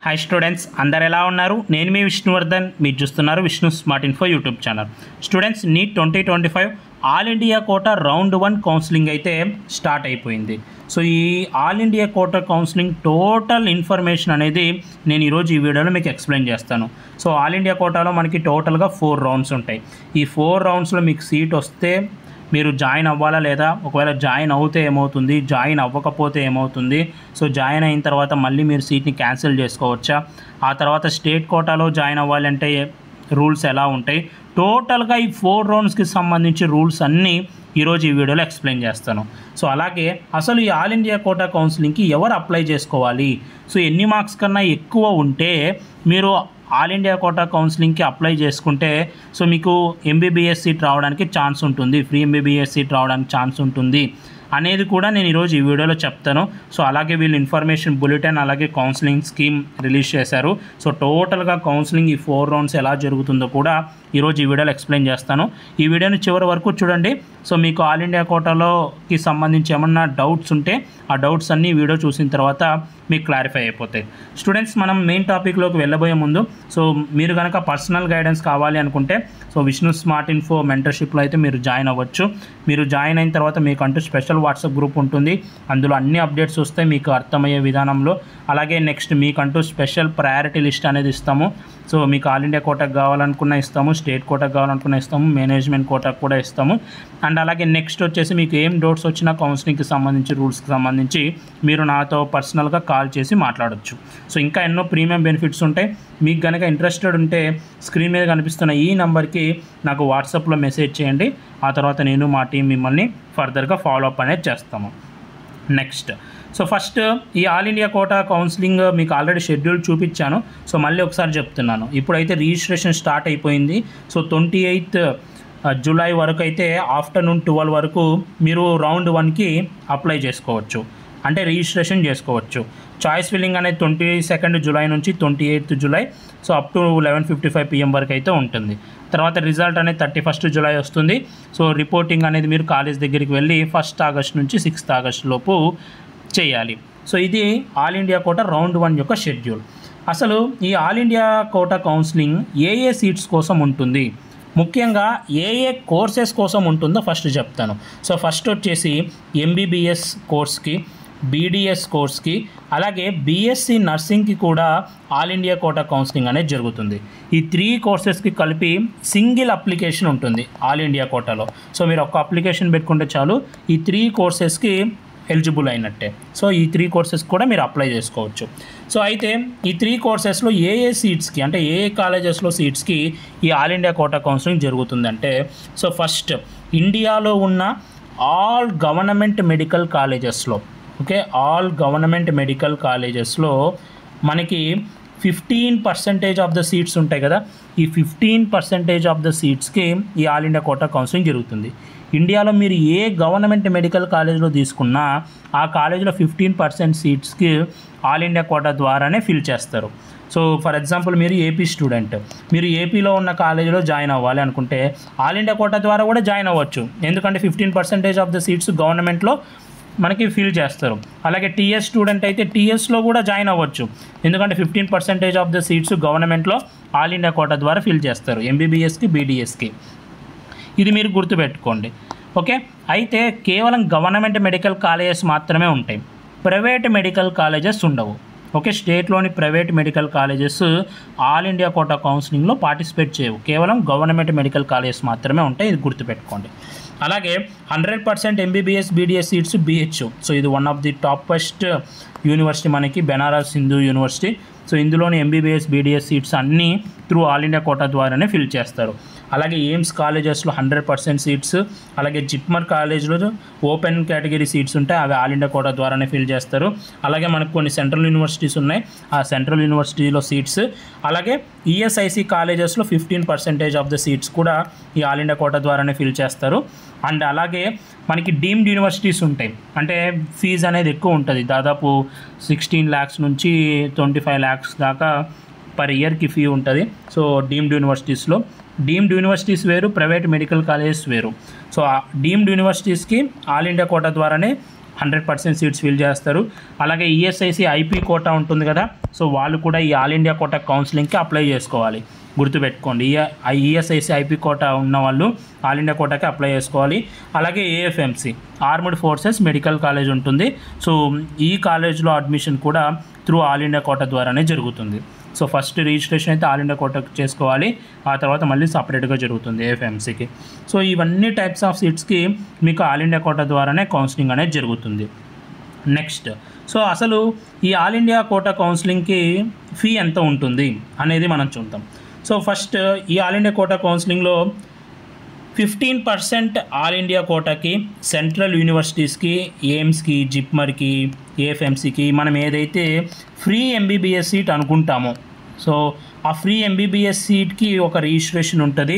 Hi students, అందరు ఎలా ఉన్నారు? నేను మీ విష్ణువర్ధన్. మీరు చూస్తున్నారు Vishnu smart info YouTube channel. Students, NEET 2025 all India quota round 1 counselling అయితే స్టార్ట్ అయిపోయింది. సో ఈ all India quota counselling total information అనేది నేను ఈరోజు ఈ వీడియోలో మీకు ఎక్స్ప్లెయిన్ చేస్తాను. సో ఆల్ ఇండియా కోటాలో మనకి టోటల్గా 4 రౌండ్స్ ఉంటాయి. ఈ 4 రౌండ్స్లో మీకు సీట్ వస్తే మీరు జాయిన్ అవ్వాలా లేదా, ఒకవేళ జాయిన్ అవుతే ఏమవుతుంది, జాయిన్ అవ్వకపోతే ఏమవుతుంది, సో జాయిన్ అయిన తర్వాత మళ్ళీ మీరు సీట్ని క్యాన్సిల్ చేసుకోవచ్చా, ఆ తర్వాత స్టేట్ కోటాలో జాయిన్ అవ్వాలంటే రూల్స్ ఎలా ఉంటాయి, టోటల్గా ఈ 4 రౌండ్స్కి సంబంధించి రూల్స్ అన్నీ ఈరోజు ఈ వీడియోలో ఎక్స్ప్లెయిన్ చేస్తాను. సో అలాగే అసలు ఈ ఆల్ ఇండియా కోటా కౌన్సిలింగ్కి ఎవరు అప్లై చేసుకోవాలి, సో ఎన్ని మార్క్స్ కన్నా ఎక్కువ ఉంటే మీరు ఆల్ ఇండియా కోటా కౌన్సిలింగ్కి అప్లై చేసుకుంటే సో మీకు ఎంబీబీఎస్ సీట్ రావడానికి ఛాన్స్ ఉంటుంది, ఫ్రీ ఎంబీబీఎస్ సీట్ రావడానికి ఛాన్స్ ఉంటుంది అనేది కూడా నేను ఈరోజు ఈ వీడియోలో చెప్తాను. సో అలాగే వీళ్ళు ఇన్ఫర్మేషన్ బులెటిన్ అలాగే కౌన్సిలింగ్ స్కీమ్ రిలీజ్ చేశారు. సో టోటల్గా కౌన్సిలింగ్ ఈ 4 రౌండ్స్ ఎలా జరుగుతుందో కూడా ఈరోజు ఈ వీడియోలో ఎక్స్ప్లెయిన్ చేస్తాను. ఈ వీడియోని చివరి వరకు చూడండి. సో మీకు ఆల్ ఇండియా కోటాలోకి సంబంధించి ఏమన్నా డౌట్స్ ఉంటే ఆ డౌట్స్ అన్నీ వీడియో చూసిన తర్వాత మీకు క్లారిఫై అయిపోతాయి. స్టూడెంట్స్, మనం మెయిన్ టాపిక్లోకి వెళ్ళబోయే ముందు సో మీరు కనుక పర్సనల్ గైడెన్స్ కావాలి అనుకుంటే సో విష్ణు స్మార్ట్ ఇన్ఫో మెంటర్షిప్లో అయితే మీరు జాయిన్ అవ్వచ్చు. మీరు జాయిన్ అయిన తర్వాత మీకు అంటూ స్పెషల్ వాట్సాప్ గ్రూప్ ఉంటుంది. అందులో అన్ని అప్డేట్స్ వస్తాయి మీకు అర్థమయ్యే విధానంలో. అలాగే నెక్స్ట్ మీకంటూ స్పెషల్ ప్రయారిటీ లిస్ట్ అనేది ఇస్తాము. సో మీకు ఆల్ ఇండియా కోటాకు కావాలనుకున్న ఇస్తాము, స్టేట్ కోటాకు కావాలనుకున్న ఇస్తాము, మేనేజ్మెంట్ కోటాకు కూడా ఇస్తాము. అండ్ అలాగే నెక్స్ట్ వచ్చేసి మీకు ఏం డౌట్స్ వచ్చినా కౌన్సిలింగ్కి సంబంధించి రూల్స్కి సంబంధించి మీరు నాతో పర్సనల్గా కాల్ చేసి మాట్లాడవచ్చు. సో ఇంకా ఎన్నో ప్రీమియం బెనిఫిట్స్ ఉంటాయి. మీకు కనుక ఇంట్రెస్టెడ్ ఉంటే స్క్రీన్ మీద కనిపిస్తున్న ఈ నెంబర్కి నాకు వాట్సాప్లో మెసేజ్ చేయండి. ఆ తర్వాత నేను మా టీం మిమ్మల్ని ఫర్దర్గా ఫాలో అప్ అనేది చేస్తాము. నెక్స్ట్ సో ఫస్ట్ ఈ ఆల్ ఇండియా కోటా కౌన్సిలింగ్ మీకు ఆల్రెడీ షెడ్యూల్ చూపించాను. సో మళ్ళీ ఒకసారి చెప్తున్నాను. ఇప్పుడైతే రిజిస్ట్రేషన్ స్టార్ట్ అయిపోయింది. సో 28 జూలై వరకు అయితే ఆఫ్టర్నూన్ 12 వరకు మీరు రౌండ్ 1కి అప్లై చేసుకోవచ్చు, అంటే రిజిస్ట్రేషన్ చేసుకోవచ్చు. చాయిస్ ఫిల్లింగ్ అనేది 22 జూలై నుంచి 28 July so up to 11:55 PM వరకు అయితే ఉంటుంది. తర్వాత రిజల్ట్ అనేది 31 జూలై వస్తుంది. సో రిపోర్టింగ్ అనేది మీరు కాలేజ్ దగ్గరికి వెళ్ళి 1 ఆగస్ట్ నుంచి 6 ఆగస్ట్ లోపు చేయాలి. సో ఇది ఆల్ ఇండియా కోటా రౌండ్ 1 యొక్క షెడ్యూల్. అసలు ఈ ఆల్ ఇండియా కోటా కౌన్సిలింగ్ ఏ సీట్స్ కోసం ఉంటుంది, ముఖ్యంగా ఏ కోర్సెస్ కోసం ఉంటుందో ఫస్ట్ చెప్తాను. సో ఫస్ట్ వచ్చేసి ఎంబీబీఎస్ కోర్స్కి, బీడీఎస్ కోర్స్కి, అలాగే బీఎస్సీ నర్సింగ్కి కూడా ఆల్ ఇండియా కోటా కౌన్సిలింగ్ అనేది జరుగుతుంది. ఈ 3 కోర్సెస్కి కలిపి సింగిల్ అప్లికేషన్ ఉంటుంది ఆల్ ఇండియా కోటాలో. సో మీరు ఒక అప్లికేషన్ పెట్టుకుంటే చాలు, ఈ 3 కోర్సెస్కి ఎలిజిబుల్ అయినట్టే. సో ఈ 3 కోర్సెస్ కూడా మీరు అప్లై చేసుకోవచ్చు. సో అయితే ఈ 3 కోర్సెస్లో ఏ సీట్స్కి, అంటే ఏ కాలేజెస్లో సీట్స్కి ఈ ఆల్ ఇండియా కోటా కౌన్సిలింగ్ జరుగుతుందంటే సో ఫస్ట్ ఇండియాలో ఉన్న ఆల్ గవర్నమెంట్ మెడికల్ కాలేజెస్లో, ఓకే, ఆల్ గవర్నమెంట్ మెడికల్ కాలేజెస్లో మనకి 15% ఆఫ్ ద సీట్స్ ఉంటాయి కదా, ఈ 15% ఆఫ్ ద సీట్స్కి ఈ ఆల్ ఇండియా కోటా కౌన్సిలింగ్ జరుగుతుంది. ఇండియాలో మీరు ఏ గవర్నమెంట్ మెడికల్ కాలేజ్లో తీసుకున్నా ఆ కాలేజీలో 15% సీట్స్కి ఆల్ ఇండియా కోటా ద్వారానే ఫిల్ చేస్తారు. సో ఫర్ ఎగ్జాంపుల్ మీరు ఏపీ స్టూడెంట్, మీరు ఏపీలో ఉన్న కాలేజీలో జాయిన్ అవ్వాలి అనుకుంటే ఆల్ ఇండియా కోటా ద్వారా కూడా జాయిన్ అవ్వచ్చు. ఎందుకంటే 15% ఆఫ్ ద సీట్స్ గవర్నమెంట్లో మనకి ఫిల్ చేస్తారు. అలాగే టీఎస్ స్టూడెంట్ అయితే టీఎస్లో కూడా జాయిన్ అవ్వచ్చు, ఎందుకంటే 15% ఆఫ్ ద సీట్స్ గవర్నమెంట్లో ఆల్ ఇండియా కోటా ద్వారా ఫిల్ చేస్తారు, ఎంబీబీఎస్కి, బీడీఎస్కి. ఇది మీరు గుర్తుపెట్టుకోండి, ఓకే. అయితే కేవలం గవర్నమెంట్ మెడికల్ కాలేజెస్ మాత్రమే ఉంటాయి, ప్రైవేట్ మెడికల్ కాలేజెస్ ఉండవు, ఓకే. స్టేట్లోని private medical colleges all India quota కౌన్సిలింగ్లో పార్టిసిపేట్ చేయవు, కేవలం గవర్నమెంట్ మెడికల్ కాలేజెస్ మాత్రమే ఉంటాయి, ఇది గుర్తుపెట్టుకోండి. అలాగే 100% MBBS, BDS seats BHU. So ఇది one of the toppest university మనకి, బెనారస్ హిందూ యూనివర్సిటీ. సో ఇందులోని ఎంబీబీఎస్, బీడీఎస్ సీట్స్ అన్నీ త్రూ ఆల్ ఇండియా కోటా ద్వారానే ఫిల్ చేస్తారు. అలాగే ఎయిమ్స్ కాలేజెస్లో 100% సీట్స్, అలాగే జిప్మర్ కాలేజ్లో ఓపెన్ కేటగిరీ సీట్స్ ఉంటాయి, అవి ఆల్ ఇండియా కోటా ద్వారానే ఫిల్ చేస్తారు. అలాగే మనకు కొన్ని సెంట్రల్ యూనివర్సిటీస్ ఉన్నాయి, ఆ సెంట్రల్ యూనివర్సిటీలో సీట్స్, అలాగే ఈఎస్ఐసి కాలేజెస్లో 15% ఆఫ్ ద సీట్స్ కూడా ఈ ఆల్ ఇండియా కోటా ద్వారానే ఫిల్ చేస్తారు. అండ్ అలాగే మనకి డీమ్డ్ యూనివర్సిటీస్ ఉంటాయి, అంటే ఫీజు అనేది ఎక్కువ ఉంటుంది, దాదాపు 16 lakhs నుంచి 25 lakhs దాకా పర్ ఇయర్కి ఫీ ఉంటుంది. సో డీమ్డ్ యూనివర్సిటీస్ వేరు, ప్రైవేట్ మెడికల్ కాలేజెస్ వేరు. సో డీమ్డ్ యూనివర్సిటీస్కి ఆల్ ఇండియా కోటా ద్వారానే 100% సీట్స్ ఫిల్ చేస్తారు. అలాగే ఈఎస్ఐసి ఐపీ కోటా ఉంటుంది కదా, సో వాళ్ళు కూడా ఈ ఆల్ ఇండియా కోటా కౌన్సిలింగ్కి అప్లై చేసుకోవాలి. గుర్తుపెట్టుకోండి, ఈఎస్ఐసి ఐపీ కోటా ఉన్న వాళ్ళు ఆల్ ఇండియా కోటాకి అప్లై చేసుకోవాలి. అలాగే AFMC armed forces medical college ఉంటుంది. సో ఈ కాలేజ్లో అడ్మిషన్ కూడా త్రూ ఆల్ ఇండియా కోటా ద్వారానే జరుగుతుంది. సో ఫస్ట్ రిజిస్ట్రేషన్ అయితే ఆల్ ఇండియా కోటాకి చేసుకోవాలి, ఆ తర్వాత మళ్ళీ సపరేట్గా జరుగుతుంది ఏఎఫ్ఎంసీకి. సో ఇవన్నీ టైప్స్ ఆఫ్ సీట్స్కి మీకు ఆల్ ఇండియా కోటా ద్వారానే కౌన్సిలింగ్ అనేది జరుగుతుంది. నెక్స్ట్, సో అసలు ఈ ఆల్ ఇండియా కోటా కౌన్సిలింగ్కి ఫీ ఎంత ఉంటుంది అనేది మనం చూద్దాం. సో ఫస్ట్ ఈ ఆల్ ఇండియా కోటా కౌన్సిలింగ్లో 15% ఆల్ ఇండియా కోటాకి సెంట్రల్ యూనివర్సిటీస్కి, ఎయిమ్స్కి, జిప్మర్కి, ఏఎఫ్ఎంసీకి మనం ఏదైతే ఫ్రీ ఎంబీబీఎస్ సీట్ అనుకుంటామో, సో ఆ ఫ్రీ ఎంబీబీఎస్ సీట్కి ఒక రిజిస్ట్రేషన్ ఉంటుంది.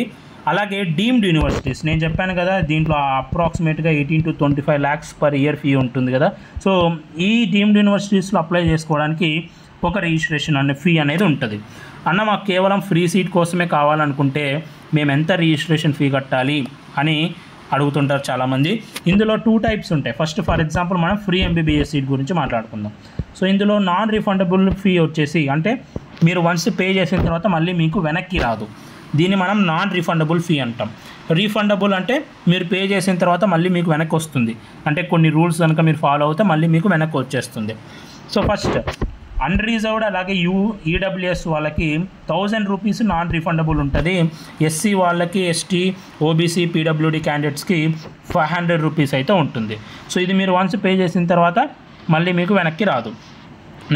అలాగే డీమ్డ్ యూనివర్సిటీస్, నేను చెప్పాను కదా దీంట్లో అప్రాక్సిమేట్గా 18 to 25 lakhs per year fee ఉంటుంది కదా. సో ఈ డీమ్డ్ యూనివర్సిటీస్లో అప్లై చేసుకోవడానికి ఒక రిజిస్ట్రేషన్ అనే ఫీ అనేది ఉంటుంది. అన్న మాకు కేవలం ఫ్రీ సీట్ కోసమే కావాలనుకుంటే మేము ఎంత రిజిస్ట్రేషన్ ఫీ కట్టాలి అని అడుగుతుంటారు చాలామంది. ఇందులో 2 types ఉంటాయి. ఫస్ట్ ఫర్ ఎగ్జాంపుల్ మనం ఫ్రీ ఎంబీబీఎస్ సీట్ గురించి మాట్లాడుకుందాం. సో ఇందులో నాన్ రిఫండబుల్ ఫీ వచ్చేసి, అంటే మీరు వన్స్ పే చేసిన తర్వాత మళ్ళీ మీకు వెనక్కి రాదు, దీన్ని మనం నాన్ రిఫండబుల్ ఫీ అంటాం. రీఫండబుల్ అంటే మీరు పే చేసిన తర్వాత మళ్ళీ మీకు వెనక్కి వస్తుంది, అంటే కొన్ని రూల్స్ కనుక మీరు ఫాలో అవుతే మళ్ళీ మీకు వెనక్కి వచ్చేస్తుంది. సో ఫస్ట్ అన్రిజర్వ్డ్ అలాగే ఈడబ్ల్యూఎస్ వాళ్ళకి 1000 రూపీస్ నాన్ రిఫండబుల్ ఉంటుంది. ఎస్సీ వాళ్ళకి, ఎస్టీ, ఓబీసీ, పీడబ్ల్యూడీ క్యాండిడేట్స్కి 500 రూపీస్ అయితే ఉంటుంది. సో ఇది మీరు వన్స్ పే చేసిన తర్వాత మళ్ళీ మీకు వెనక్కి రాదు.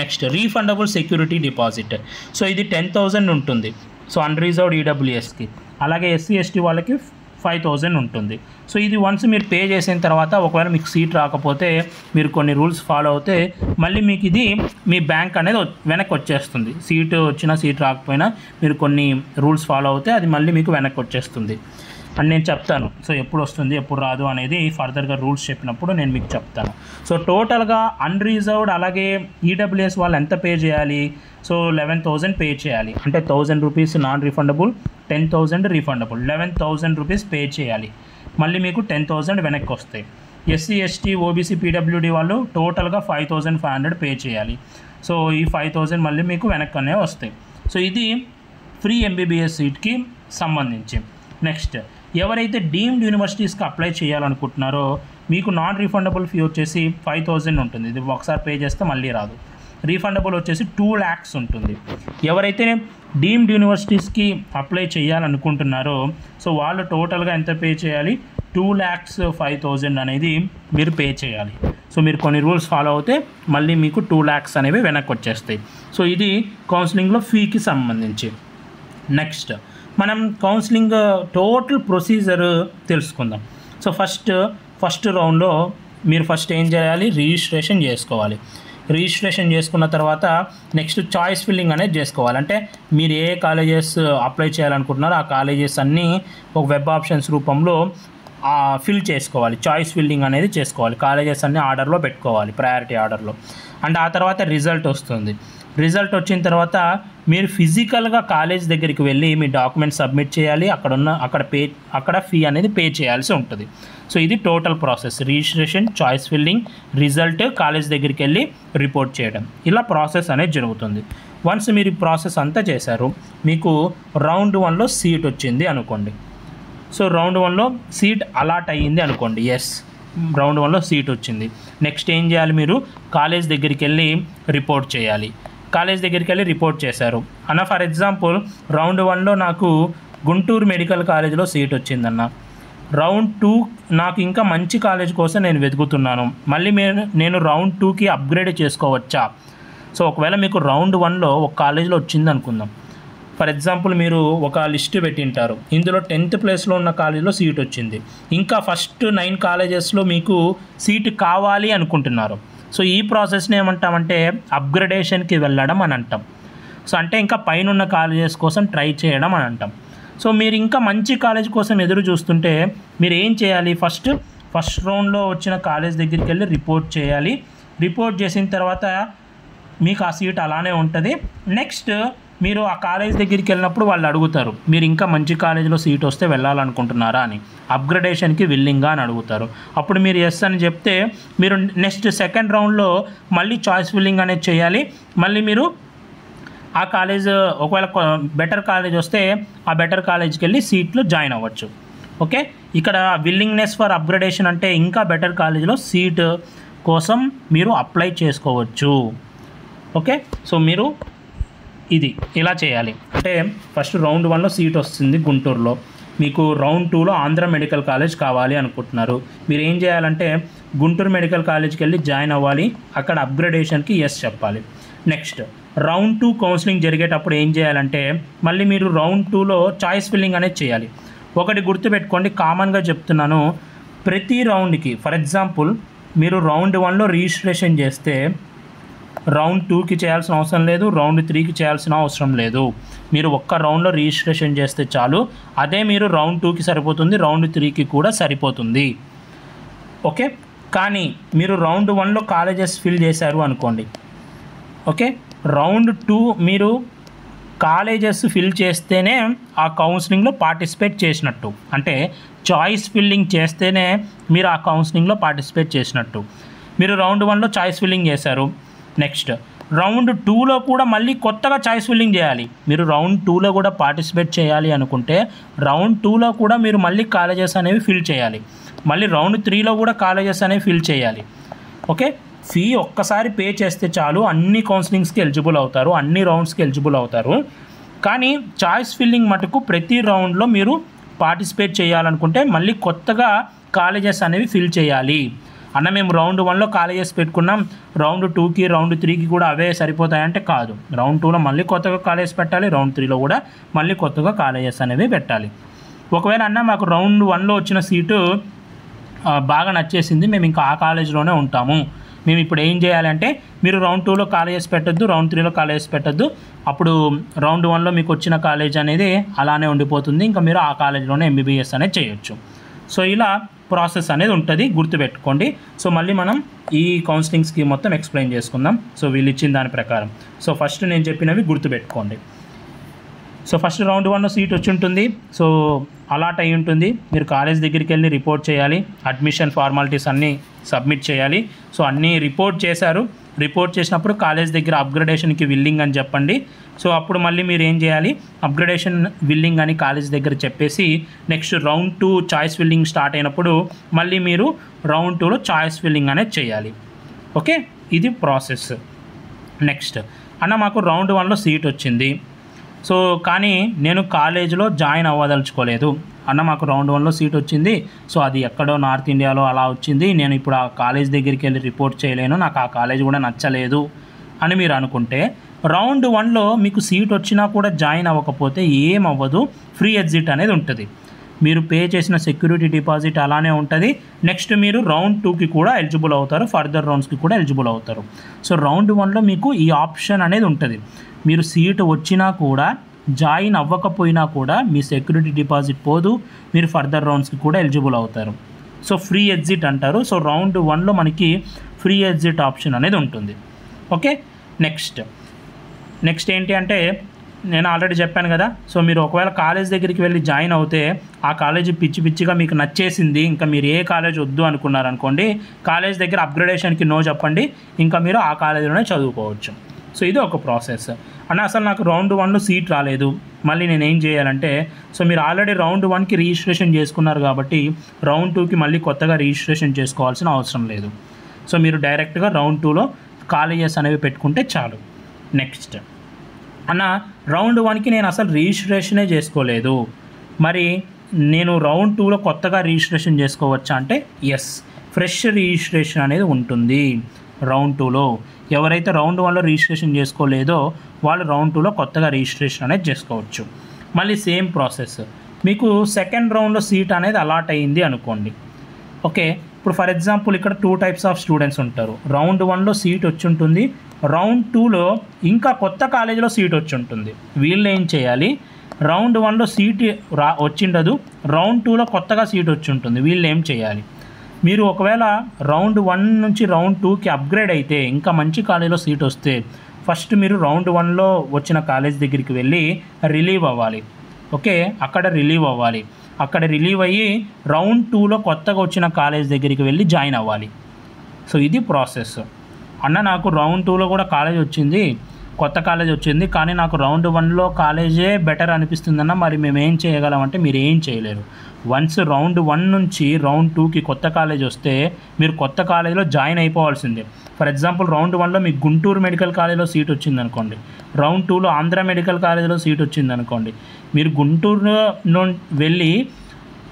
Next, refundable security deposit, so ఇది 10,000 ఉంటుంది. సో అన్రిజర్వ్డ్ ఈడబ్ల్యూఎస్కి. అలాగే ఎస్సీ, ఎస్టీ వాళ్ళకి 5,000 ఉంటుంది. సో ఇది వన్స్ మీరు పే చేసిన తర్వాత ఒకవేళ మీకు సీట్ రాకపోతే, మీరు కొన్ని రూల్స్ ఫాలో అవుతే మళ్ళీ మీకు ఇది మీ బ్యాంక్ అనేది వెనక్కి వచ్చేస్తుంది. సీట్ వచ్చినా సీట్ రాకపోయినా మీరు కొన్ని రూల్స్ ఫాలో అవుతే అది మళ్ళీ మీకు వెనక్కి వచ్చేస్తుంది అని నేను చెప్తాను. సో ఎప్పుడు వస్తుంది ఎప్పుడు రాదు అనేది ఫర్దర్గా రూల్స్ చెప్పినప్పుడు నేను మీకు చెప్తాను. సో టోటల్గా అన్రిజర్వ్డ్ అలాగే ఈడబ్ల్యూఎస్ వాళ్ళు ఎంత పే చేయాలి? సో 11,000 పే చేయాలి. అంటే 1,000 rupees non refundable, 10,000 refundable, 11,000 rupees pay చేయాలి. మళ్ళీ మీకు 10,000 వెనక్కి వస్తాయి. ఎస్సీ, ఎస్టీ, ఓబీసీ, పీడబ్ల్యూడీ వాళ్ళు టోటల్గా 5,500 పే చేయాలి. సో ఈ 5,000 మళ్ళీ మీకు వెనక్కనే వస్తాయి. సో ఇది ఫ్రీ ఎంబీబీఎస్ సీట్కి సంబంధించి. నెక్స్ట్, ఎవరైతే డీమ్డ్ యూనివర్సిటీస్కి అప్లై చేయాలనుకుంటున్నారో మీకు నాన్ రిఫండబుల్ ఫీ వచ్చేసి 5,000 ఉంటుంది. ఇది ఒకసారి పే చేస్తే మళ్ళీ రాదు. రీఫండబుల్ వచ్చేసి 2 lakhs ఉంటుంది. ఎవరైతే డీమ్డ్ యూనివర్సిటీస్కి అప్లై చేయాలనుకుంటున్నారో సో వాళ్ళు టోటల్గా ఎంత పే చేయాలి? 2,05,000 అనేది మీరు పే చేయాలి. సో మీరు కొన్ని రూల్స్ ఫాలో అవుతే మళ్ళీ మీకు 2 lakhs అనేవి వెనక్కి వచ్చేస్తాయి. సో ఇది కౌన్సిలింగ్లో ఫీకి సంబంధించి. నెక్స్ట్, మనం కౌన్సిలింగ్ టోటల్ ప్రొసీజర్ తెలుసుకుందాం. సో ఫస్ట్ రౌండ్లో మీరు ఫస్ట్ ఏం చేయాలి? రిజిస్ట్రేషన్ చేసుకోవాలి. రిజిస్ట్రేషన్ చేసుకున్న తర్వాత నెక్స్ట్ చాయిస్ ఫిల్లింగ్ అనేది చేసుకోవాలి. అంటే మీరు ఏ కాలేజెస్ అప్లై చేయాలనుకుంటున్నారో ఆ కాలేజెస్ అన్నీ ఒక వెబ్ ఆప్షన్స్ రూపంలో ఫిల్ చేసుకోవాలి. చాయిస్ ఫిల్లింగ్ అనేది చేసుకోవాలి. కాలేజెస్ అన్నీ ఆర్డర్లో పెట్టుకోవాలి, ప్రయారిటీ ఆర్డర్లో. అండ్ ఆ తర్వాత రిజల్ట్ వస్తుంది. రిజల్ట్ వచ్చిన తర్వాత మీరు ఫిజికల్గా కాలేజ్ దగ్గరికి వెళ్ళి మీ డాక్యుమెంట్స్ సబ్మిట్ చేయాలి. అక్కడ ఫీ అనేది పే చేయాల్సి ఉంటుంది. సో ఇది total process. Registration, choice filling, result, college దగ్గరికి వెళ్ళి రిపోర్ట్ చేయడం, ఇలా ప్రాసెస్ అనేది జరుగుతుంది. వన్స్ మీరు ఈ ప్రాసెస్ అంతా చేశారు, మీకు రౌండ్ 1లో సీట్ వచ్చింది అనుకోండి. సో రౌండ్ 1లో సీట్ అలాట్ అయ్యింది అనుకోండి. ఎస్, రౌండ్ 1లో సీట్ వచ్చింది. నెక్స్ట్ ఏం చేయాలి? మీరు కాలేజ్ దగ్గరికి వెళ్ళి రిపోర్ట్ చేయాలి. కాలేజ్ దగ్గరికి వెళ్ళి రిపోర్ట్ చేశారు అన్న, ఫర్ ఎగ్జాంపుల్ రౌండ్ 1లో నాకు గుంటూరు మెడికల్ కాలేజ్లో సీట్ వచ్చిందన్న. రౌండ్ 2 నాకు ఇంకా మంచి కాలేజ్ కోసం నేను వెతుకుతున్నాను, మళ్ళీ నేను రౌండ్ 2కి అప్గ్రేడ్ చేసుకోవచ్చా? సో ఒకవేళ మీకు రౌండ్ 1లో ఒక కాలేజ్లో వచ్చింది అనుకుందాం. ఫర్ ఎగ్జాంపుల్ మీరు ఒక లిస్ట్ పెట్టింటారు, ఇందులో 10th ప్లేస్లో ఉన్న కాలేజ్లో సీట్ వచ్చింది, ఇంకా ఫస్ట్ 9 కాలేజెస్లో మీకు సీట్ కావాలి అనుకుంటున్నారు. సో ఈ ప్రాసెస్ని ఏమంటామంటే అప్గ్రేడేషన్కి వెళ్ళడం అని అంటాం. సో అంటే ఇంకా పైన ఉన్న కాలేజెస్ కోసం ట్రై చేయడం అని అంటాం. సో మీరు ఇంకా మంచి కాలేజ్ కోసం ఎదురు చూస్తుంటే మీరు ఏం చేయాలి? ఫస్ట్ రౌండ్లో వచ్చిన కాలేజ్ దగ్గరికి వెళ్ళి రిపోర్ట్ చేయాలి. రిపోర్ట్ చేసిన తర్వాత మీకు ఆ సీట్ అలానే ఉంటుంది. నెక్స్ట్ మీరు ఆ కాలేజ్ దగ్గరికి వెళ్ళినప్పుడు వాళ్ళు అడుగుతారు, మీరు ఇంకా మంచి కాలేజీలో సీట్ వస్తే వెళ్ళాలనుకుంటున్నారా అని, అప్గ్రేడేషన్కి విల్లింగా అని అడుగుతారు. అప్పుడు మీరు ఎస్ అని చెప్తే మీరు నెక్స్ట్ సెకండ్ రౌండ్లో మళ్ళీ చాయిస్ ఫిల్లింగ్ అనేది చేయాలి. మళ్ళీ మీరు ఆ కాలేజ్ ఒకవేళ బెటర్ కాలేజ్ వస్తే ఆ బెటర్ కాలేజ్కి వెళ్ళి సీట్లో జాయిన్ అవ్వచ్చు. ఓకే, ఇక్కడ విల్లింగ్నెస్ ఫర్ అప్గ్రేడేషన్ అంటే ఇంకా బెటర్ కాలేజీలో సీట్ కోసం మీరు అప్లై చేసుకోవచ్చు. ఓకే, సో మీరు ఇది ఇలా చేయాలి. అంటే ఫస్ట్ రౌండ్ 1లో సీట్ వస్తుంది గుంటూరులో, మీకు రౌండ్ 2లో ఆంధ్ర మెడికల్ కాలేజ్ కావాలి అనుకుంటున్నారు. మీరు ఏం చేయాలంటే గుంటూరు మెడికల్ కాలేజ్కి వెళ్ళి జాయిన్ అవ్వాలి, అక్కడ అప్గ్రేడేషన్కి ఎస్ చెప్పాలి. నెక్స్ట్ రౌండ్ 2 కౌన్సిలింగ్ జరిగేటప్పుడు ఏం చేయాలంటే మళ్ళీ మీరు రౌండ్ 2లో చాయిస్ ఫిల్లింగ్ అనేది చేయాలి. ఒకటి గుర్తుపెట్టుకోండి, కామన్గా చెప్తున్నాను, ప్రతి రౌండ్కి ఫర్ ఎగ్జాంపుల్ మీరు రౌండ్ 1లో రిజిస్ట్రేషన్ చేస్తే రౌండ్ 2కి చేయాల్సిన అవసరం లేదు, రౌండ్ 3కి చేయాల్సిన అవసరం లేదు. మీరు ఒక్క రౌండ్లో రిజిస్ట్రేషన్ చేస్తే చాలు. అదే మీరు రౌండ్ 2కి సరిపోతుంది, రౌండ్ 3కి కూడా సరిపోతుంది. ఓకే, కానీ మీరు రౌండ్ 1లో కాలేజెస్ ఫిల్ చేశారు అనుకోండి. ఓకే, రౌండ్ 2 మీరు కాలేజెస్ ఫిల్ చేస్తేనే ఆ కౌన్సిలింగ్లో పార్టిసిపేట్ చేసినట్టు, అంటే చాయిస్ ఫిల్లింగ్ చేస్తేనే మీరు ఆ కౌన్సిలింగ్లో పార్టిసిపేట్ చేసినట్టు. మీరు రౌండ్ 1లో చాయిస్ ఫిల్లింగ్ చేశారు, నెక్స్ట్ రౌండ్ 2లో కూడా మళ్ళీ కొత్తగా చాయిస్ ఫిల్లింగ్ చేయాలి. మీరు రౌండ్ 2లో కూడా పార్టిసిపేట్ చేయాలి అనుకుంటే రౌండ్ 2లో కూడా మీరు మళ్ళీ కాలేజెస్ అనేవి ఫిల్ చేయాలి, మళ్ళీ రౌండ్ 3లో కూడా కాలేజెస్ అనేవి ఫిల్ చేయాలి. ఓకే, ఫీ ఒక్కసారి పే చేస్తే చాలు, అన్ని కౌన్సిలింగ్స్కి ఎలిజిబుల్ అవుతారు, అన్ని రౌండ్స్కి ఎలిజిబుల్ అవుతారు. కానీ చాయిస్ ఫిల్లింగ్ మటుకు ప్రతి రౌండ్లో మీరు పార్టిసిపేట్ చేయాలనుకుంటే మళ్ళీ కొత్తగా కాలేజెస్ అనేవి ఫిల్ చేయాలి. అన్న మేము రౌండ్ 1లో కాలేజెస్ పెట్టుకున్నాం, రౌండ్ 2కి రౌండ్ 3కి కూడా అవే సరిపోతాయంటే కాదు. రౌండ్ 2లో మళ్ళీ కొత్తగా కాలేజెస్ పెట్టాలి, రౌండ్ 3లో కూడా మళ్ళీ కొత్తగా కాలేజెస్ అనేవి పెట్టాలి. ఒకవేళ అన్న మాకు రౌండ్ 1లో వచ్చిన సీటు బాగా నచ్చేసింది, మేము ఇంకా ఆ కాలేజీలోనే ఉంటాము, మేము ఇప్పుడు ఏం చేయాలంటే మీరు రౌండ్ 2లో కాలేజెస్ పెట్టద్దు, రౌండ్ 3లో కాలేజెస్ పెట్టద్దు, అప్పుడు రౌండ్ 1లో మీకు వచ్చిన కాలేజ్ అనేది అలానే ఉండిపోతుంది, ఇంకా మీరు ఆ కాలేజీలోనే ఎంబీబీఎస్ అనేది చేయొచ్చు. సో ఇలా ప్రాసెస్ అనేది ఉంటుంది, గుర్తుపెట్టుకోండి. సో మళ్ళీ మనం ఈ కౌన్సిలింగ్స్కి మొత్తం ఎక్స్ప్లెయిన్ చేసుకుందాం. సో వీళ్ళు ఇచ్చిన దాని ప్రకారం సో ఫస్ట్ నేను చెప్పినవి గుర్తుపెట్టుకోండి. సో ఫస్ట్ రౌండ్ 1లో సీట్ వచ్చి ఉంటుంది, సో అలాట్ అయి ఉంటుంది. మీరు కాలేజ్ దగ్గరికి వెళ్ళి రిపోర్ట్ చేయాలి, అడ్మిషన్ ఫార్మాలిటీస్ అన్నీ సబ్మిట్ చేయాలి. సో అన్నీ రిపోర్ట్ చేశారు, రిపోర్ట్ చేసినప్పుడు కాలేజ్ దగ్గర అప్గ్రేడేషన్కి విల్లింగ్ అని చెప్పండి. సో అప్పుడు మళ్ళీ మీరు ఏం చేయాలి, అప్గ్రేడేషన్ విల్లింగ్ అని కాలేజ్ దగ్గర చెప్పేసి next round 2 choice filling start అయినప్పుడు మళ్ళీ మీరు రౌండ్ 2లో చాయిస్ ఫిల్లింగ్ అనేది చేయాలి. ఓకే, ఇది ప్రాసెస్. నెక్స్ట్ అన్న మాకు రౌండ్ 1లో సీట్ వచ్చింది, సో కానీ నేను కాలేజీలో జాయిన్ అవ్వదలుచుకోలేదు. అన్న మాకు రౌండ్ 1లో సీట్ వచ్చింది, సో అది ఎక్కడో నార్త్ ఇండియాలో అలా వచ్చింది, నేను ఇప్పుడు ఆ కాలేజ్ దగ్గరికి వెళ్ళి రిపోర్ట్ చేయలేను, నాకు ఆ కాలేజ్ కూడా నచ్చలేదు అని మీరు అనుకుంటే రౌండ్ 1లో మీకు సీట్ వచ్చినా కూడా జాయిన్ అవ్వకపోతే ఏమవ్వదు, ఫ్రీ ఎగ్జిట్ అనేది ఉంటుంది. మీరు పే చేసిన సెక్యూరిటీ డిపాజిట్ అలానే ఉంటుంది. నెక్స్ట్ మీరు రౌండ్ 2కి కూడా ఎలిజిబుల్ అవుతారు, ఫర్దర్ రౌండ్స్కి కూడా ఎలిజిబుల్ అవుతారు. సో రౌండ్ 1లో మీకు ఈ ఆప్షన్ అనేది ఉంటుంది. మీరు సీటు వచ్చినా కూడా జాయిన్ అవ్వకపోయినా కూడా మీ సెక్యూరిటీ డిపాజిట్ పోదు, మీరు ఫర్దర్ రౌండ్స్కి కూడా ఎలిజిబుల్ అవుతారు. సో ఫ్రీ ఎగ్జిట్ అంటారు. సో రౌండ్ 1లో మనకి ఫ్రీ ఎగ్జిట్ ఆప్షన్ అనేది ఉంటుంది. ఓకే, నెక్స్ట్ ఏంటి అంటే నేను ఆల్రెడీ చెప్పాను కదా, సో మీరు ఒకవేళ కాలేజ్ దగ్గరికి వెళ్ళి జాయిన్ అవుతే ఆ కాలేజీ పిచ్చిగా మీకు నచ్చేసింది, ఇంకా మీరు ఏ కాలేజ్ వద్దు అనుకున్నారనుకోండి, కాలేజ్ దగ్గర అప్గ్రేడేషన్కి నో చెప్పండి, ఇంకా మీరు ఆ కాలేజీలోనే చదువుకోవచ్చు. సో ఇది ఒక ప్రాసెస్. అన్న అసలు నాకు రౌండ్ 1లో సీట్ రాలేదు, మళ్ళీ నేను ఏం చేయాలంటే, సో మీరు ఆల్రెడీ రౌండ్ 1కి రిజిస్ట్రేషన్ చేసుకున్నారు కాబట్టి రౌండ్ 2కి మళ్ళీ కొత్తగా రిజిస్ట్రేషన్ చేసుకోవాల్సిన అవసరం లేదు. సో మీరు డైరెక్ట్గా రౌండ్ 2లో కాలేజెస్ అనేవి పెట్టుకుంటే చాలు. నెక్స్ట్ అన్న రౌండ్ 1కి నేను అసలు రిజిస్ట్రేషనే చేసుకోలేదు, మరి నేను రౌండ్ 2లో కొత్తగా రిజిస్ట్రేషన్ చేసుకోవచ్చా అంటే ఎస్, ఫ్రెష్ రిజిస్ట్రేషన్ అనేది ఉంటుంది రౌండ్ 2లో. ఎవరైతే రౌండ్ 1లో రిజిస్ట్రేషన్ చేసుకోలేదో వాళ్ళు రౌండ్ 2లో కొత్తగా రిజిస్ట్రేషన్ అనేది చేసుకోవచ్చు. మళ్ళీ సేమ్ ప్రాసెస్. మీకు సెకండ్ రౌండ్లో సీట్ అనేది అలాట్ అయ్యింది అనుకోండి. ఓకే, ఇప్పుడు ఫర్ ఎగ్జాంపుల్ ఇక్కడ 2 టైప్స్ ఆఫ్ స్టూడెంట్స్ ఉంటారు. రౌండ్ 1లో సీట్ వచ్చి ఉంటుంది, రౌండ్ 2లో ఇంకా కొత్త కాలేజీలో సీట్ వచ్చి ఉంటుంది. వీళ్ళు ఏం చేయాలి, రౌండ్ 1లో సీట్ వచ్చిండదు, రౌండ్ 2లో కొత్తగా సీట్ వచ్చి ఉంటుంది. వీళ్ళు ఏం చేయాలి, మీరు ఒకవేళ రౌండ్ 1 నుంచి రౌండ్ 2కి అప్గ్రేడ్ అయితే ఇంకా మంచి కాలేజీలో సీట్ వస్తే ఫస్ట్ మీరు రౌండ్ 1లో వచ్చిన కాలేజ్ దగ్గరికి వెళ్ళి రిలీవ్ అవ్వాలి. ఓకే, అక్కడ రిలీవ్ అవ్వాలి. అక్కడ రిలీవ్ అయ్యి రౌండ్ 2లో కొత్తగా వచ్చిన కాలేజ్ దగ్గరికి వెళ్ళి జాయిన్ అవ్వాలి. సో ఇది ప్రాసెస్. అన్న నాకు రౌండ్ 2లో కూడా కాలేజ్ వచ్చింది, కొత్త కాలేజ్ వచ్చింది, కానీ నాకు రౌండ్ 1లో కాలేజే బెటర్ అనిపిస్తుందన్న, మరి మేము ఏం చేయగలమంటే మీరు ఏం చేయలేరు. వన్స్ రౌండ్ 1 నుంచి రౌండ్ 2కి కొత్త కాలేజ్ వస్తే మీరు కొత్త కాలేజ్లో జాయిన్ అయిపోవాల్సిందే. ఫర్ ఎగ్జాంపుల్ రౌండ్ 1లో మీకు గుంటూరు మెడికల్ కాలేజ్లో సీట్ వచ్చిందనుకోండి, రౌండ్ 2లో ఆంధ్ర మెడికల్ కాలేజ్లో సీట్ వచ్చిందనుకోండి, మీరు గుంటూరు వెళ్ళి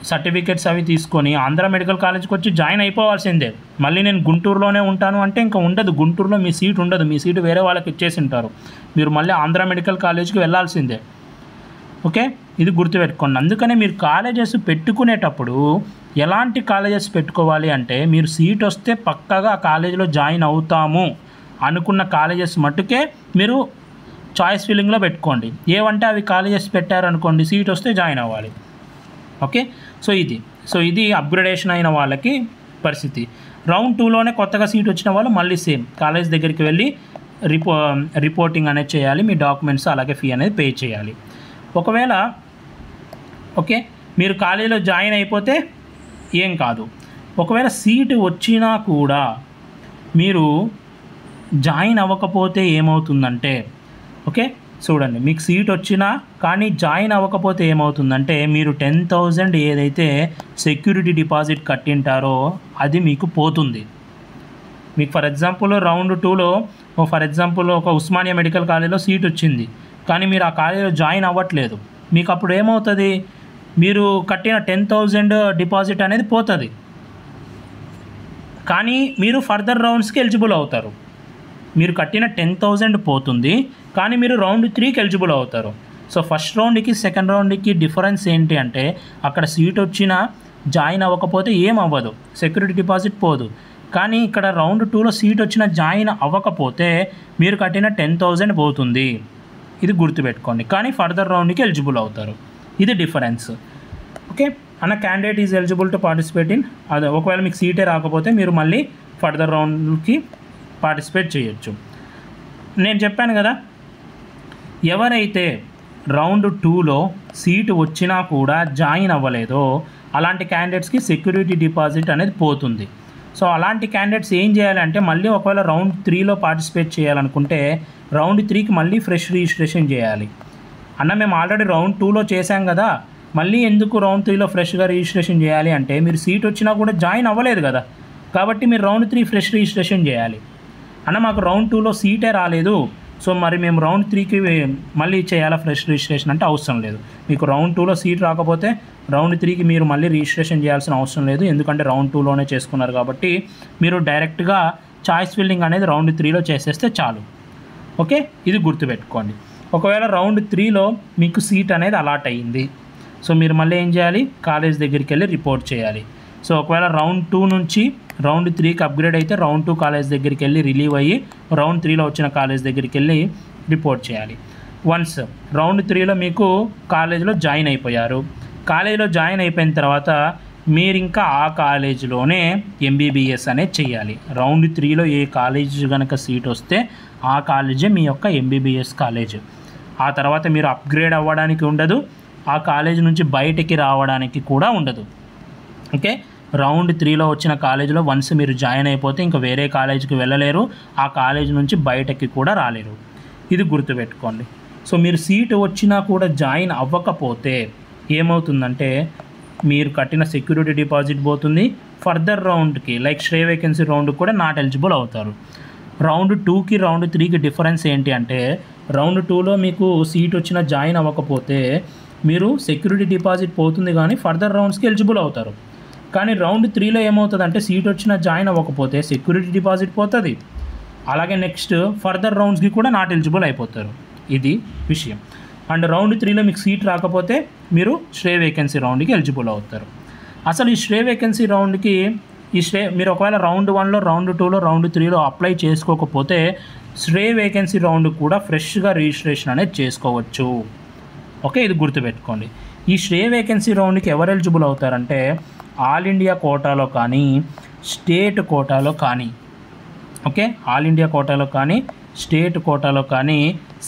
సర్టిఫికేట్స్ అవి తీసుకొని ఆంధ్ర మెడికల్ కాలేజ్కి వచ్చి జాయిన్ అయిపోవాల్సిందే. మళ్ళీ నేను గుంటూరులోనే ఉంటాను అంటే ఇంకా ఉండదు, గుంటూరులో మీ సీట్ ఉండదు, మీ సీటు వేరే వాళ్ళకి ఇచ్చేసి ఉంటారు, మీరు మళ్ళీ ఆంధ్ర మెడికల్ కాలేజ్కి వెళ్ళాల్సిందే. ఓకే, ఇది గుర్తుపెట్టుకోండి. అందుకనే మీరు కాలేజెస్ పెట్టుకునేటప్పుడు ఎలాంటి కాలేజెస్ పెట్టుకోవాలి అంటే, మీరు సీట్ వస్తే పక్కాగా ఆ కాలేజీలో జాయిన్ అవుతాము అనుకున్న కాలేజెస్ మట్టుకే మీరు చాయిస్ ఫిల్లింగ్లో పెట్టుకోండి. ఏవంటే అవి కాలేజెస్ పెట్టారనుకోండి, సీట్ వస్తే జాయిన్ అవ్వాలి. ఓకే, సో ఇది అప్గ్రేడేషన్ అయిన వాళ్ళకి పరిస్థితి. రౌండ్ 2లోనే కొత్తగా సీట్ వచ్చిన వాళ్ళు మళ్ళీ సేమ్ కాలేజ్ దగ్గరికి వెళ్ళి రిపోర్టింగ్ అనేది చేయాలి, మీ డాక్యుమెంట్స్ అలాగే ఫీ అనేది పే చేయాలి. ఒకవేళ ఓకే మీరు కాలేజీలో జాయిన్ అయిపోతే ఏం కాదు. ఒకవేళ సీటు వచ్చినా కూడా మీరు జాయిన్ అవ్వకపోతే ఏమవుతుందంటే, ఓకే చూడండి, మీకు సీట్ వచ్చినా కానీ జాయిన్ అవ్వకపోతే ఏమవుతుందంటే, మీరు 10,000 ఏదైతే సెక్యూరిటీ డిపాజిట్ కట్టింటారో అది మీకు పోతుంది. మీకు ఫర్ ఎగ్జాంపుల్ రౌండ్ 2లో ఫర్ ఎగ్జాంపుల్ ఒక ఉస్మానియా మెడికల్ కాలేజ్లో సీట్ వచ్చింది, కానీ మీరు ఆ కాలేజీలో జాయిన్ అవ్వట్లేదు, మీకు అప్పుడు ఏమవుతుంది, మీరు కట్టిన 10,000 డిపాజిట్ అనేది పోతుంది, కానీ మీరు ఫర్దర్ రౌండ్స్కి ఎలిజిబుల్ అవుతారు. మీరు కట్టిన 10,000 పోతుంది, కానీ మీరు రౌండ్ 3కి ఎలిజిబుల్ అవుతారు. సో ఫస్ట్ రౌండ్కి సెకండ్ రౌండ్కి డిఫరెన్స్ ఏంటి అంటే, అక్కడ సీట్ వచ్చినా జాయిన్ అవ్వకపోతే ఏం అవ్వదు, సెక్యూరిటీ డిపాజిట్ పోదు. కానీ ఇక్కడ రౌండ్ 2లో సీట్ వచ్చినా జాయిన్ అవ్వకపోతే మీరు కట్టిన 10,000 పోతుంది. ఇది గుర్తుపెట్టుకోండి, కానీ ఫర్దర్ రౌండ్కి ఎలిజిబుల్ అవుతారు. ఇది డిఫరెన్స్. ఓకే అన్న, candidate is eligible to participate in అదే. ఒకవేళ మీకు సీటే రాకపోతే మీరు మళ్ళీ ఫర్దర్ రౌండ్కి పార్టిసిపేట్ చేయొచ్చు. నేను చెప్పాను కదా, ఎవరైతే రౌండ్ 2లో సీటు వచ్చినా కూడా జాయిన్ అవ్వలేదో అలాంటి క్యాండిడేట్స్కి సెక్యూరిటీ డిపాజిట్ అనేది పోతుంది. సో అలాంటి క్యాండిడేట్స్ ఏం చేయాలంటే, మళ్ళీ ఒకవేళ రౌండ్ 3లో పార్టిసిపేట్ చేయాలనుకుంటే రౌండ్ 3కి మళ్ళీ ఫ్రెష్ రిజిస్ట్రేషన్ చేయాలి. అన్న మేము ఆల్రెడీ రౌండ్ 2లో చేశాం కదా, మళ్ళీ ఎందుకు రౌండ్ 3లో ఫ్రెష్గా రిజిస్ట్రేషన్ చేయాలి అంటే, మీరు సీట్ వచ్చినా కూడా జాయిన్ అవ్వలేదు కదా, కాబట్టి మీరు రౌండ్ 3 ఫ్రెష్ రిజిస్ట్రేషన్ చేయాలి. అన్న మాకు రౌండ్ 2లో సీటే రాలేదు, సో మరి మేము రౌండ్ 3కి మళ్ళీ చేయాలా ఫ్రెష్ రిజిస్ట్రేషన్ అంటే అవసరం లేదు. మీకు రౌండ్ 2లో సీట్ రాకపోతే రౌండ్ 3కి మీరు మళ్ళీ రిజిస్ట్రేషన్ చేయాల్సిన అవసరం లేదు, ఎందుకంటే రౌండ్ 2లోనే చేసుకున్నారు కాబట్టి మీరు డైరెక్ట్గా చాయిస్ ఫిల్లింగ్ అనేది రౌండ్ 3లో చేసేస్తే చాలు. ఓకే, ఇది గుర్తుపెట్టుకోండి. ఒకవేళ రౌండ్ 3లో మీకు సీట్ అనేది అలాట్ అయ్యింది, సో మీరు మళ్ళీ ఏం చేయాలి, కాలేజ్ దగ్గరికి వెళ్ళి రిపోర్ట్ చేయాలి. సో ఒకవేళ రౌండ్ 2 నుంచి రౌండ్ 3కి అప్గ్రేడ్ అయితే రౌండ్ 2 కాలేజ్ దగ్గరికి వెళ్ళి రిలీవ్ అయ్యి రౌండ్ 3లో వచ్చిన కాలేజ్ దగ్గరికి వెళ్ళి రిపోర్ట్ చేయాలి. వన్స్ రౌండ్ 3లో మీకు కాలేజీలో జాయిన్ అయిపోయారు, కాలేజీలో జాయిన్ అయిపోయిన తర్వాత మీరు ఇంకా ఆ కాలేజీలోనే ఎంబీబీఎస్ అనేది చేయాలి. రౌండ్ 3లో ఏ కాలేజ్ కనుక సీట్ వస్తే ఆ కాలేజే మీ యొక్క ఎంబీబీఎస్ కాలేజ్. ఆ తర్వాత మీరు అప్గ్రేడ్ అవ్వడానికి ఉండదు, ఆ కాలేజ్ నుంచి బయటికి రావడానికి కూడా ఉండదు. ఓకే, రౌండ్ 3లో వచ్చిన కాలేజీలో వన్స్ మీరు జాయిన్ అయిపోతే ఇంకా వేరే కాలేజీకి వెళ్ళలేరు, ఆ కాలేజ్ నుంచి బయటకి కూడా రాలేరు. ఇది గుర్తుపెట్టుకోండి. సో మీరు సీటు వచ్చినా కూడా జాయిన్ అవ్వకపోతే ఏమవుతుందంటే, మీరు కట్టిన సెక్యూరిటీ డిపాజిట్ పోతుంది, ఫర్దర్ రౌండ్కి లైక్ స్ట్రే వేకెన్సీ రౌండ్కి కూడా నాట్ ఎలిజిబుల్ అవుతారు. రౌండ్ 2కి రౌండ్ 3కి డిఫరెన్స్ ఏంటి అంటే, రౌండ్ 2లో మీకు సీట్ వచ్చినా జాయిన్ అవ్వకపోతే మీరు సెక్యూరిటీ డిపాజిట్ పోతుంది, కానీ ఫర్దర్ రౌండ్స్కి ఎలిజిబుల్ అవుతారు. కానీ రౌండ్ 3లో ఏమవుతుందంటే, సీట్ వచ్చినా జాయిన్ అవ్వకపోతే సెక్యూరిటీ డిపాజిట్ పోతుంది, అలాగే నెక్స్ట్ ఫర్దర్ రౌండ్స్కి కూడా నాట్ ఎలిజిబుల్ అయిపోతారు. ఇది విషయం. అండ్ రౌండ్ 3లో మీకు సీట్ రాకపోతే మీరు స్ట్రే వేకెన్సీ రౌండ్కి ఎలిజిబుల్ అవుతారు. అసలు ఈ స్ట్రే వేకెన్సీ రౌండ్కి మీరు ఒకవేళ రౌండ్ 1లో రౌండ్ 2లో రౌండ్ 3లో అప్లై చేసుకోకపోతే స్ట్రే వేకెన్సీ రౌండ్ కూడా ఫ్రెష్గా రిజిస్ట్రేషన్ అనేది చేసుకోవచ్చు. ఓకే, ఇది గుర్తుపెట్టుకోండి. ఈ స్ట్రే వేకెన్సీ రౌండ్కి ఎవరు ఎలిజిబుల్ అవుతారంటే, ఆల్ ఇండియా కోటాలో కానీ స్టేట్ కోటాలో కానీ, ఓకే ఆల్ ఇండియా కోటాలో కానీ స్టేట్ కోటాలో కానీ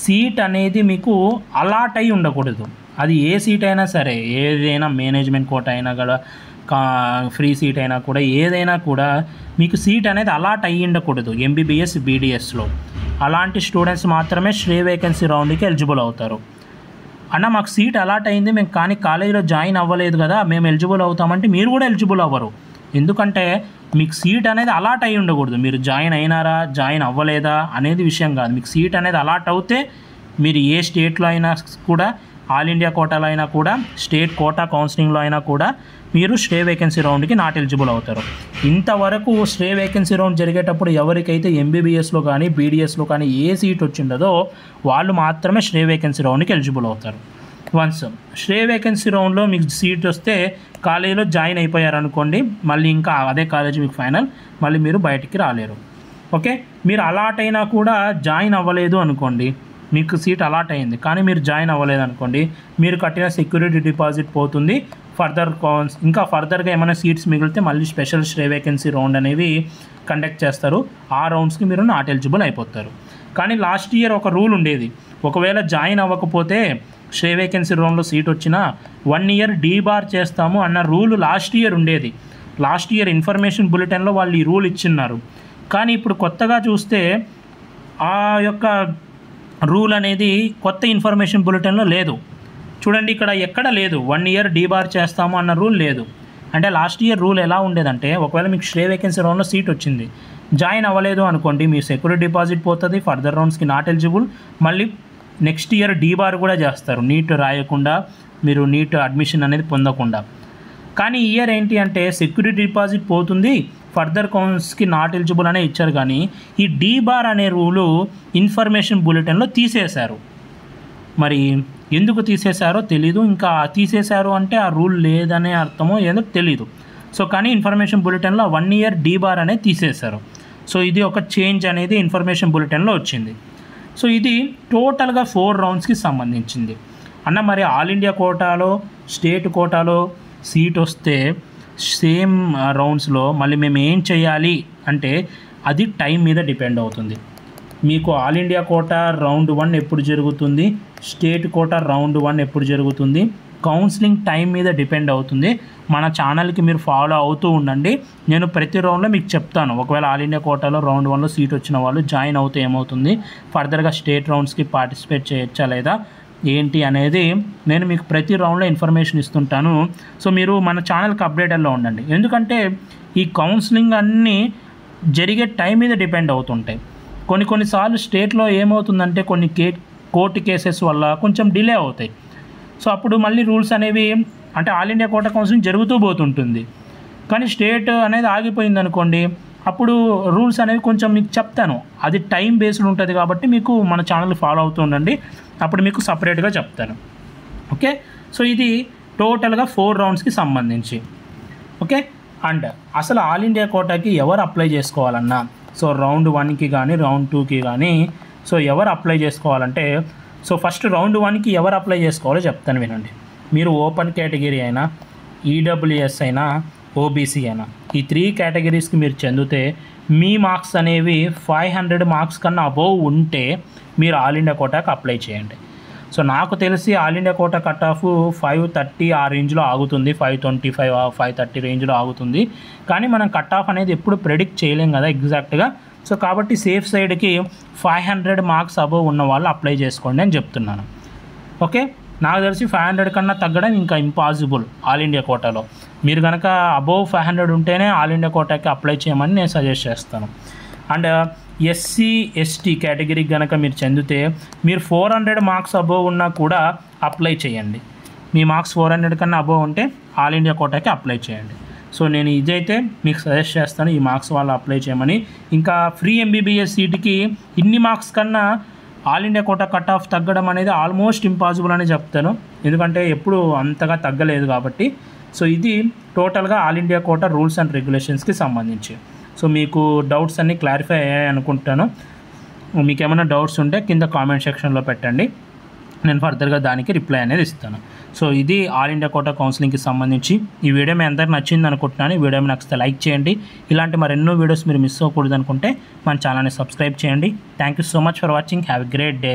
సీట్ అనేది మీకు అలాట్ అయి ఉండకూడదు. అది ఏ సీట్ అయినా సరే, ఏదైనా మేనేజ్మెంట్ కోట అయినా కూడా, ఫ్రీ సీట్ అయినా కూడా, ఏదైనా కూడా మీకు సీట్ అనేది అలాట్ అయ్యి ఉండకూడదు ఎంబీబీఎస్ బీడీఎస్లో. అలాంటి స్టూడెంట్స్ మాత్రమే శ్రే వేకెన్సీ రౌండ్కి ఎలిజిబుల్ అవుతారు. అన్న మాకు సీట్ అలాట్ అయింది, మేము కానీ కాలేజీలో జాయిన్ అవ్వలేదు కదా, మేము ఎలిజిబుల్ అవుతామంటే మీరు కూడా ఎలిజిబుల్ అవ్వరు. ఎందుకంటే మీకు సీట్ అనేది అలాట్ అయి ఉండకూడదు. మీరు జాయిన్ అయినారా జాయిన్ అవ్వలేదా అనేది విషయం కాదు. మీకు సీట్ అనేది అలాట్ అవుతే మీరు ఏ స్టేట్లో అయినా కూడా, ఆల్ ఇండియా కోటాలో అయినా కూడా, స్టేట్ కోటా కౌన్సిలింగ్లో అయినా కూడా మీరు స్టే వేకెన్సీ రౌండ్కి నాట్ ఎలిజిబుల్ అవుతారు. ఇంతవరకు స్టే వేకెన్సీ రౌండ్ జరిగేటప్పుడు ఎవరికైతే ఎంబీబీఎస్లో కానీ బీడీఎస్లో కానీ ఏ సీట్ వచ్చిండదో వాళ్ళు మాత్రమే స్టే వేకెన్సీ రౌండ్కి ఎలిజిబుల్ అవుతారు. వన్స్ స్టే వేకెన్సీ రౌండ్లో మీకు సీట్ వస్తే కాలేజీలో జాయిన్ అయిపోయారనుకోండి, మళ్ళీ ఇంకా అదే కాలేజీ మీకు ఫైనల్, మళ్ళీ మీరు బయటికి రాలేరు. ఓకే, మీరు అలాట్ అయినా కూడా జాయిన్ అవ్వలేదు అనుకోండి, మీకు సీట్ అలాట్ అయింది కానీ మీరు జాయిన్ అవ్వలేదు అనుకోండి, మీరు కట్టిన సెక్యూరిటీ డిపాజిట్ పోతుంది. ఇంకా ఫర్దర్గా ఏమైనా సీట్స్ మిగిలితే మళ్ళీ స్పెషల్ స్టే వేకెన్సీ రౌండ్ అనేవి కండక్ట్ చేస్తారు. ఆ రౌండ్స్కి మీరు నాట్ ఎలిజిబుల్ అయిపోతారు. కానీ లాస్ట్ ఇయర్ ఒక రూల్ ఉండేది, ఒకవేళ జాయిన్ అవ్వకపోతే స్టే వేకెన్సీ రౌండ్లో సీట్ వచ్చినా 1 ఇయర్ డీబార్ చేస్తాము అన్న రూల్ లాస్ట్ ఇయర్ ఉండేది. లాస్ట్ ఇయర్ ఇన్ఫర్మేషన్ బులెటిన్లో వాళ్ళు ఈ రూల్ ఇచ్చిన్నారు. కానీ ఇప్పుడు కొత్తగా చూస్తే ఆ యొక్క రూల్ అనేది కొత్త ఇన్ఫర్మేషన్ బులెటిన్లో లేదు. చూడండి, ఇక్కడ ఎక్కడ లేదు 1 ఇయర్ డీబార్ చేస్తాము అన్న రూల్ లేదు. అంటే లాస్ట్ ఇయర్ రూల్ ఎలా ఉండేదంటే, ఒకవేళ మీకు స్టే వేకెన్సీ రౌండ్లో సీట్ వచ్చింది, జాయిన్ అవ్వలేదు అనుకోండి, మీ సెక్యూరిటీ డిపాజిట్ పోతుంది, ఫర్దర్ రౌండ్స్కి నాట్ ఎలిజిబుల్, మళ్ళీ నెక్స్ట్ ఇయర్ డీబార్ కూడా చేస్తారు, నీట్ రాయకుండా మీరు నీట్ అడ్మిషన్ అనేది పొందకుండా. కానీ ఈ ఇయర్ ఏంటి అంటే సెక్యూరిటీ డిపాజిట్ పోతుంది, ఫర్దర్ కౌన్స్కి నాట్ ఎలిజిబుల్ అనే ఇచ్చారు. కానీ ఈ డీబార్ అనే రూలు ఇన్ఫర్మేషన్ బులెటిన్లో తీసేశారు. మరి ఎందుకు తీసేశారో తెలీదు. ఇంకా తీసేశారు అంటే ఆ రూల్ లేదనే అర్థమో ఏదో తెలీదు. సో కానీ ఇన్ఫర్మేషన్ బులెటిన్లో 1 ఇయర్ డీబార్ అనేది తీసేశారు. సో ఇది ఒక చేంజ్ అనేది ఇన్ఫర్మేషన్ బులెటిన్లో వచ్చింది. సో ఇది టోటల్గా 4 రౌండ్స్కి సంబంధించింది. అన్న మరి ఆల్ ఇండియా కోటాలో స్టేట్ కోటాలో సీట్ వస్తే సేమ్ రౌండ్స్లో మళ్ళీ మేము ఏం చేయాలి అంటే అది టైం మీద డిపెండ్ అవుతుంది. మీకు ఆల్ ఇండియా కోటా రౌండ్ 1 ఎప్పుడు జరుగుతుంది, స్టేట్ కోటా రౌండ్ 1 ఎప్పుడు జరుగుతుంది, కౌన్సిలింగ్ టైం మీద డిపెండ్ అవుతుంది. మన ఛానల్కి మీరు ఫాలో అవుతూ ఉండండి. నేను ప్రతి రౌండ్లో మీకు చెప్తాను. ఒకవేళ ఆల్ ఇండియా కోటాలో రౌండ్ 1లో సీట్ వచ్చిన వాళ్ళు జాయిన్ అవుతే ఏమవుతుంది, ఫర్దర్గా స్టేట్ రౌండ్స్కి పార్టిసిపేట్ చేయొచ్చా లేదా ఏంటి అనేది నేను మీకు ప్రతి రౌండ్లో ఇన్ఫర్మేషన్ ఇస్తుంటాను. సో మీరు మన ఛానల్కి అప్డేటెడ్లో ఉండండి. ఎందుకంటే ఈ కౌన్సిలింగ్ అన్నీ జరిగే టైం మీద డిపెండ్ అవుతుంటాయి. కొన్నిసార్లు స్టేట్లో ఏమవుతుందంటే కొన్ని కోర్టు కేసెస్ వల్ల కొంచెం డిలే అవుతాయి. సో అప్పుడు మళ్ళీ రూల్స్ అనేవి అంటే ఆల్ ఇండియా కోటా కౌన్సిలింగ్ జరుగుతూ పోతుంటుంది, కానీ స్టేట్ అనేది ఆగిపోయింది అనుకోండి, అప్పుడు రూల్స్ అనేవి కొంచెం మీకు చెప్తాను. అది టైం బేస్డ్ ఉంటుంది కాబట్టి మీకు మన ఛానల్ ఫాలో అవుతూ ఉండండి, అప్పుడు మీకు సపరేట్గా చెప్తాను. ఓకే, సో ఇది టోటల్గా 4 రౌండ్స్కి సంబంధించి. ఓకే, అండ్ అసలు ఆల్ ఇండియా కోటాకి ఎవరు అప్లై చేసుకోవాలన్నా, సో రౌండ్ 1కి కానీ రౌండ్ 2కి కానీ సో ఎవరు అప్లై చేసుకోవాలంటే, సో ఫస్ట్ రౌండ్ 1కి ఎవరు అప్లై చేసుకోవాలో చెప్తాను వినండి. మీరు ఓపెన్ కేటగిరీ అయినా, ఈడబ్ల్యూఎస్ అయినా, ఓబీసీ అయినా, ఈ 3 కేటగిరీస్కి మీరు చెందితే మీ మార్క్స్ అనేవి 500 మార్క్స్ కన్నా అబోవ్ ఉంటే మీరు ఆల్ ఇండియా కోటాకి అప్లై చేయండి. సో నాకు తెలిసి all India quota cut off 530 ఆ రేంజ్లో ఆగుతుంది, 525 530 రేంజ్లో ఆగుతుంది. కానీ మనం కట్ ఆఫ్ అనేది ఎప్పుడు ప్రెడిక్ట్ చేయలేం కదా ఎగ్జాక్ట్గా. సో కాబట్టి సేఫ్ సైడ్కి 500 మార్క్స్ అబోవ్ ఉన్న వాళ్ళు అప్లై చేసుకోండి అని చెప్తున్నాను. ఓకే, నాకు తెలిసి 500 కన్నా తగ్గడం ఇంకా ఇంపాసిబుల్ ఆల్ ఇండియా కోటాలో. మీరు కనుక అబోవ్ 500 ఉంటేనే ఆల్ ఇండియా కోటాకి అప్లై చేయమని నేను సజెస్ట్ చేస్తాను. అండ్ ఎస్సీ ఎస్టీ కేటగిరీకి కనుక మీరు చెందితే మీరు 400 మార్క్స్ అబోవ్ ఉన్నా కూడా అప్లై చేయండి. మీ మార్క్స్ 400 కన్నా అబోవ్ ఉంటే ఆల్ ఇండియా కోటాకి అప్లై చేయండి. సో నేను ఇదైతే మీకు సజెస్ట్ చేస్తాను, ఈ మార్క్స్ వాళ్ళు అప్లై చేయమని. ఇంకా ఫ్రీ ఎంబీబీఎస్ సీట్కి ఇన్ని మార్క్స్ కన్నా all India quota cut off తగ్గడం అనేది ఆల్మోస్ట్ ఇంపాసిబుల్ అని చెప్తాను, ఎందుకంటే ఎప్పుడు అంతగా తగ్గలేదు కాబట్టి. సో ఇది టోటల్గా all India quota rules and రెగ్యులేషన్స్కి సంబంధించి. సో మీకు డౌట్స్ అన్నీ క్లారిఫై అయ్యాయి అనుకుంటాను. మీకు ఏమైనా డౌట్స్ ఉంటే కింద కామెంట్ సెక్షన్లో పెట్టండి. నేను ఫర్దర్గా దానికి రిప్లై అనేది ఇస్తాను. సో ఇది ఆల్ ఇండియా కోటా కౌన్సిలింగ్కి సంబంధించి ఈ వీడియో మీ అందరికి నచ్చింది అనుకుంటున్నాను. ఈ వీడియో నచ్చితే లైక్ చేయండి. ఇలాంటి మరెన్నో వీడియోస్ మీరు మిస్ అవ్వకూడదు అనుకుంటే మన ఛానల్ని సబ్స్క్రైబ్ చేయండి. Thank you so much for watching. Have a great day.